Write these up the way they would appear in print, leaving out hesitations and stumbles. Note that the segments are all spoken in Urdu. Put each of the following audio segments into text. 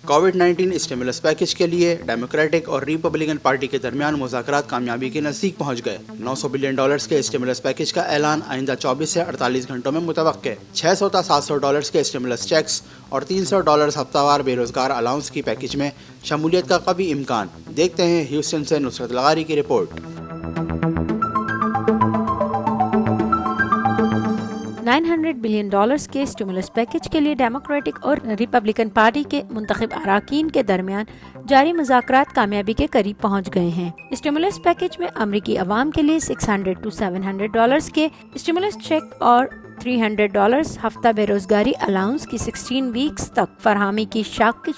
کووڈ-19 اسٹیمولس پیکج کے لیے ڈیموکریٹک اور ریپبلکن پارٹی کے درمیان مذاکرات کامیابی کے نزدیک پہنچ گئے۔ $900 بلین کے اسٹیمولس پیکج کا اعلان آئندہ 24 سے 48 گھنٹوں میں متوقع ہے۔ $600 تا $700 کے اسٹیمولس چیکس اور $300 ہفتہ وار بے روزگار الاؤنس کی پیکج میں شمولیت کا قوی امکان۔ دیکھتے ہیں ہیوسٹن سے نصرت لغاری کی رپورٹ۔ $900 بلین کے اسٹیمولس پیکج کے لیے ڈیموکریٹک اور ریپبلکن پارٹی کے منتخب اراکین کے درمیان جاری مذاکرات کامیابی کے قریب پہنچ گئے ہیں۔ اسٹیمولس پیکج میں امریکی عوام کے لیے $600 to $700 کے اسٹیمولس چیک اور $300 ہفتہ بے روزگاری الاؤنس کی 16 ویکس تک فراہمی کی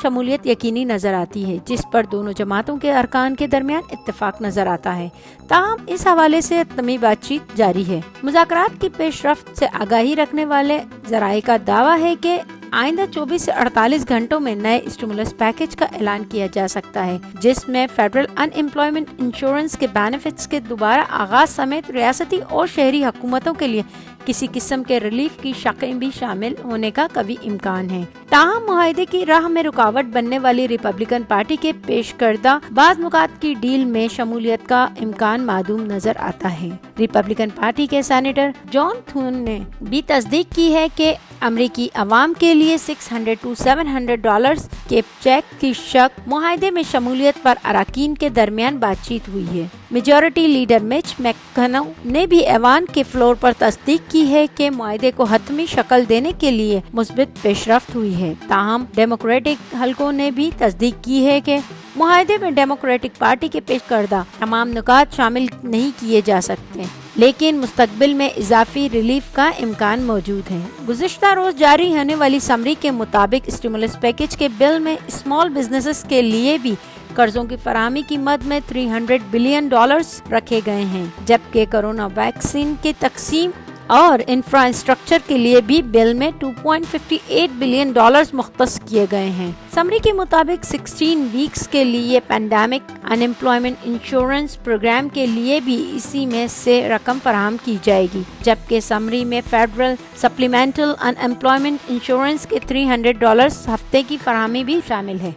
شمولیت یقینی نظر آتی ہے، جس پر دونوں جماعتوں کے ارکان کے درمیان اتفاق نظر آتا ہے۔ تاہم اس حوالے سے حتمی بات چیت جاری ہے۔ مذاکرات کی پیش رفت سے آگاہی رکھنے والے ذرائع کا دعویٰ ہے کہ آئندہ 24 سے 48 گھنٹوں میں نئے اسٹیمولس پیکج کا اعلان کیا جا سکتا ہے، جس میں فیڈرل ان ایمپلائمنٹ انشورنس کے بینیفٹس کے دوبارہ آغاز سمیت ریاستی اور شہری حکومتوں کے لیے کسی قسم کے ریلیف کی شقیں بھی شامل ہونے کا قوی امکان ہے۔ تاہم معاہدے کی راہ میں رکاوٹ بننے والی ریپبلکن پارٹی کے پیش کردہ بعض نکات کی ڈیل میں شمولیت کا امکان معدوم نظر آتا ہے۔ ریپبلکن پارٹی کے سینیٹر جان تھون نے بھی تصدیق کی ہے کہ امریکی عوام کے لیے $600 to $700 کے چیک کی شق معاہدے میں شمولیت پر اراکین کے درمیان بات چیت ہوئی ہے۔ میجورٹی لیڈر مچ میکنو نے بھی ایوان کے فلور پر تصدیق کی ہے کہ معاہدے کو حتمی شکل دینے کے لیے مثبت پیش رفت ہوئی ہے۔ تاہم ڈیموکریٹک حلقوں نے بھی تصدیق کی ہے کہ معاہدے میں ڈیموکریٹک پارٹی کے پیش کردہ تمام نکات شامل نہیں کیے جا سکتے، لیکن مستقبل میں اضافی ریلیف کا امکان موجود ہے۔ گزشتہ روز جاری ہونے والی سمری کے مطابق اسٹیمولس پیکج کے بل میں اسمال بزنسز کے لیے بھی قرضوں کی فراہمی کی مد میں $300 بلین رکھے گئے ہیں، جبکہ کورونا ویکسین کی تقسیم اور انفراسٹرکچر کے لیے بھی بل میں $2.58 بلین مختص کیے گئے ہیں۔ سمری کے مطابق 16 ویکس کے لیے پینڈیمک ان ایمپلائمنٹ انشورنس پروگرام کے لیے بھی اسی میں سے رقم فراہم کی جائے گی، جبکہ سمری میں فیڈرل سپلیمنٹل ان ایمپلائمنٹ انشورنس کے $300 ہفتے کی فراہمی بھی شامل ہے۔